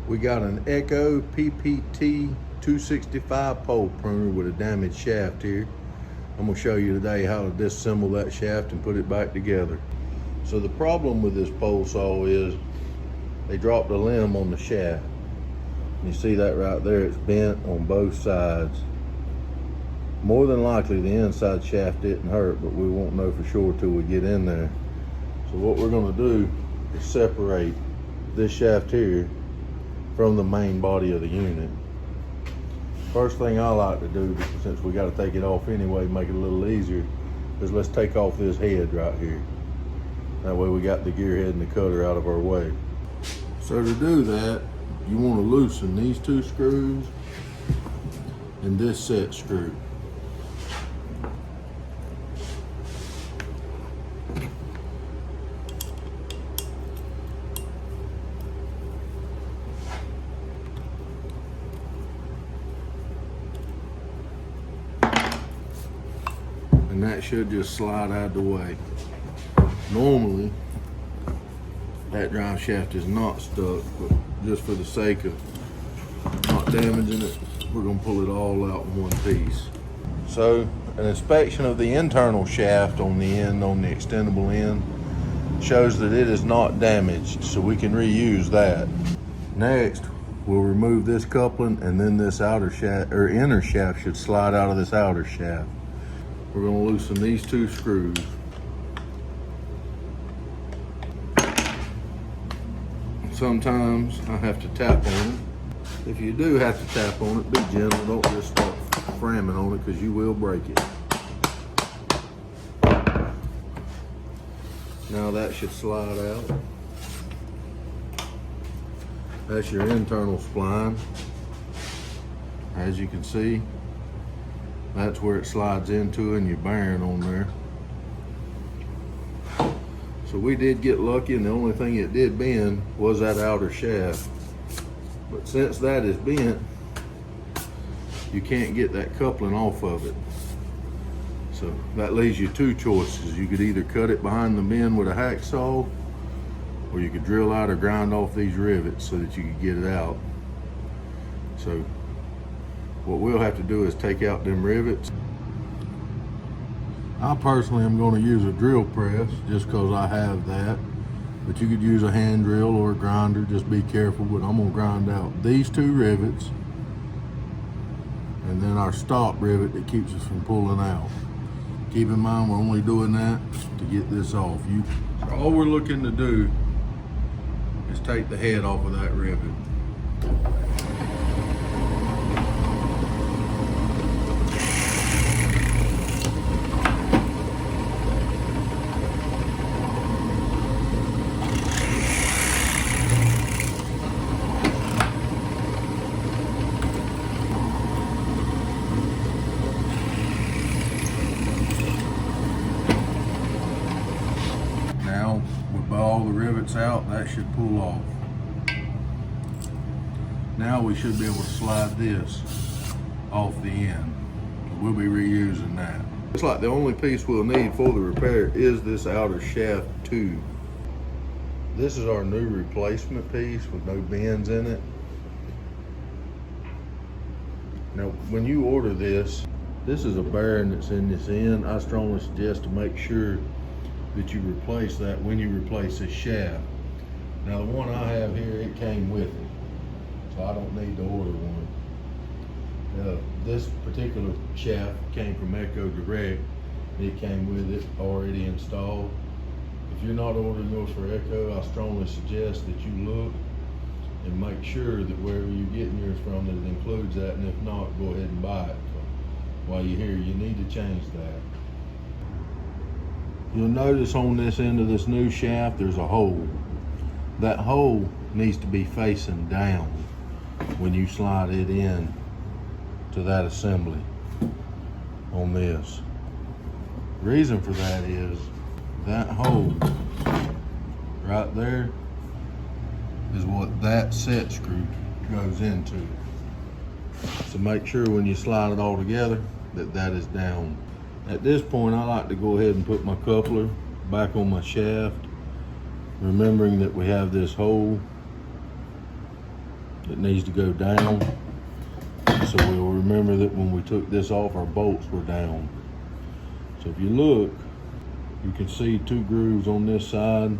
We got an Echo PPT-265 pole pruner with a damaged shaft here. I'm gonna show you today how to disassemble that shaft and put it back together. So the problem with this pole saw is they dropped a limb on the shaft. You see that right there, it's bent on both sides. More than likely the inside shaft didn't hurt, but we won't know for sure till we get in there. So what we're gonna do is separate this shaft here from the main body of the unit. First thing I like to do, since we got to take it off anyway, make it a little easier, is let's take off this head right here. That way we got the gear head and the cutter out of our way. So to do that, you want to loosen these two screws and this set screw. And that should just slide out of the way. Normally, that drive shaft is not stuck, but just for the sake of not damaging it, we're gonna pull it all out in one piece. So, an inspection of the internal shaft on the end, on the extendable end, shows that it is not damaged, so we can reuse that. Next, we'll remove this coupling, and then this outer shaft, or inner shaft, should slide out of this outer shaft. We're going to loosen these two screws. Sometimes I have to tap on it. If you do have to tap on it, be gentle. Don't just start framming on it because you will break it. Now that should slide out. That's your internal spline. As you can see, that's where it slides into and your bearing on there. So we did get lucky, and the only thing it did bend was that outer shaft. But since that is bent, you can't get that coupling off of it. So that leaves you two choices. You could either cut it behind the bend with a hacksaw, or you could drill out or grind off these rivets so that you could get it out. So what we'll have to do is take out them rivets. I personally am going to use a drill press just because I have that, but you could use a hand drill or a grinder. Just be careful, but I'm going to grind out these two rivets and then our stop rivet that keeps us from pulling out. Keep in mind we're only doing that to get this off. All we're looking to do is take the head off of that rivet. Now, with all the rivets out, that should pull off. Now we should be able to slide this off the end. We'll be reusing that. It's like the only piece we'll need for the repair is this outer shaft tube. This is our new replacement piece with no bends in it. Now, when you order this is a bearing that's in this end. I strongly suggest to make sure that you replace that when you replace this shaft. Now, the one I have here, it came with it, so I don't need to order one. This particular shaft came from Echo Direct. It came with it already installed. If you're not ordering yours for Echo, I strongly suggest that you look and make sure that wherever you're getting yours from, that it includes that, and if not, go ahead and buy it. While you're here, you need to change that. You'll notice on this end of this new shaft, there's a hole. That hole needs to be facing down when you slide it in to that assembly on this. Reason for that is that hole right there is what that set screw goes into. So make sure when you slide it all together that is down. At this point, I like to go ahead and put my coupler back on my shaft, remembering that we have this hole that needs to go down. So we'll remember that when we took this off, our bolts were down. So if you look, you can see 2 grooves on this side.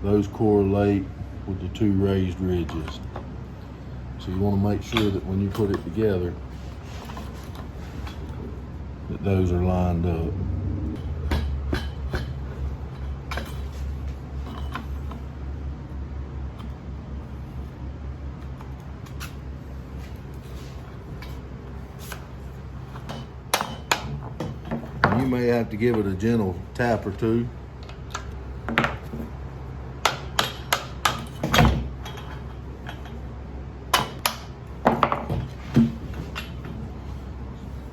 Those correlate with the 2 raised ridges. So you want to make sure that when you put it together, that those are lined up. You may have to give it a gentle tap or two.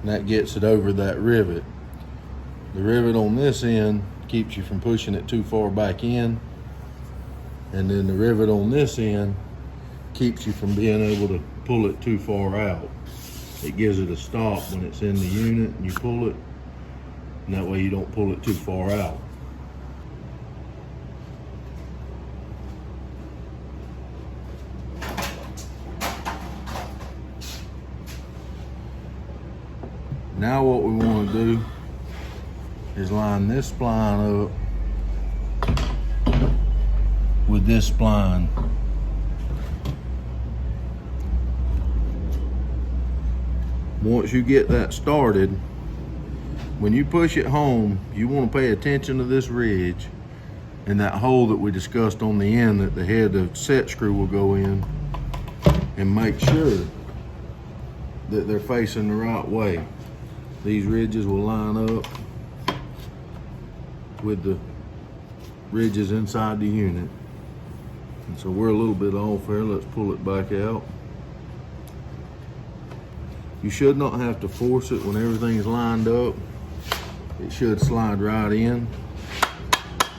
And that gets it over that rivet. The rivet on this end keeps you from pushing it too far back in. And then the rivet on this end keeps you from being able to pull it too far out. It gives it a stop when it's in the unit and you pull it. And that way you don't pull it too far out. Now what we want to do is line this spline up with this spline. Once you get that started, when you push it home, you want to pay attention to this ridge and that hole that we discussed on the end that the head of set screw will go in, and make sure that they're facing the right way. These ridges will line up with the ridges inside the unit. And so we're a little bit off here. Let's pull it back out. You should not have to force it when everything's lined up. It should slide right in.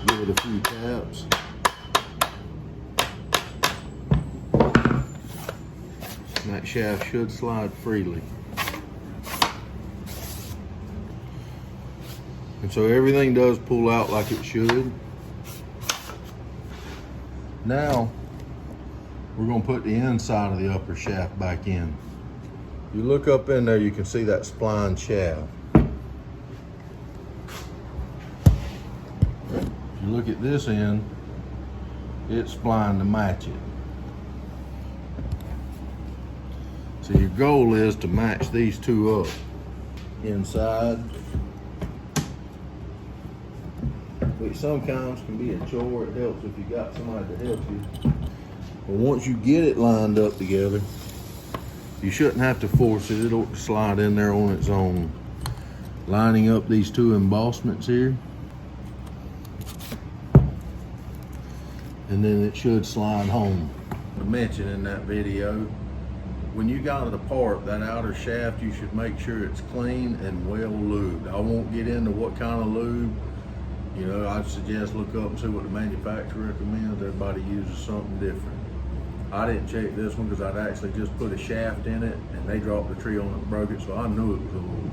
Give it a few taps. And that shaft should slide freely. And so everything does pull out like it should. Now, we're gonna put the inside of the upper shaft back in. You look up in there, you can see that spline shaft. If you look at this end, it's splined to match it. So your goal is to match these two up. Inside, which sometimes can be a chore. It helps if you got somebody to help you. But once you get it lined up together, you shouldn't have to force it. It'll slide in there on its own. Lining up these two embossments here. And then it should slide home. I mentioned in that video, when you got it apart, that outer shaft, you should make sure it's clean and well lubed. I won't get into what kind of lube. You know, I'd suggest look up and see what the manufacturer recommends. Everybody uses something different. I didn't check this one because I'd actually just put a shaft in it and they dropped the tree on it and broke it, so I knew it was a lube.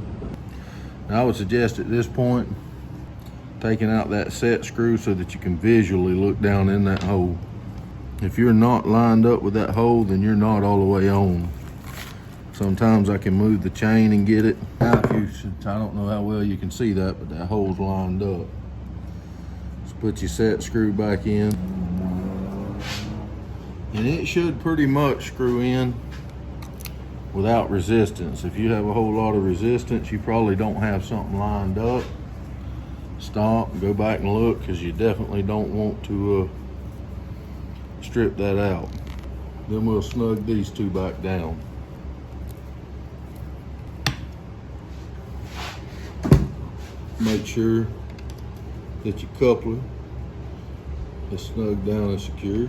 Now I would suggest at this point, taking out that set screw so that you can visually look down in that hole. If you're not lined up with that hole, then you're not all the way on. Sometimes I can move the chain and get it. Now if you should, I don't know how well you can see that, but that hole's lined up. Put your set screw back in. And it should pretty much screw in without resistance. If you have a whole lot of resistance, you probably don't have something lined up. Stop, go back and look, because you definitely don't want to strip that out. Then we'll snug these two back down. Make sure that your coupler is snug down and secure.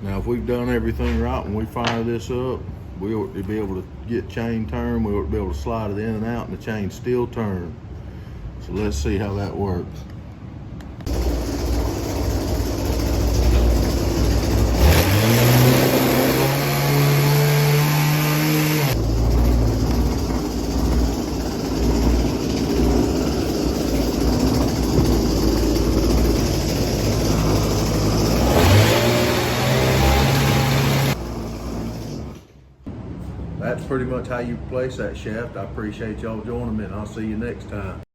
Now if we've done everything right, when we fire this up, we ought to be able to get chain turn, we ought to be able to slide it in and out and the chain still turn. So let's see how that works. that's pretty much how you replace that shaft. I appreciate y'all joining me, and I'll see you next time.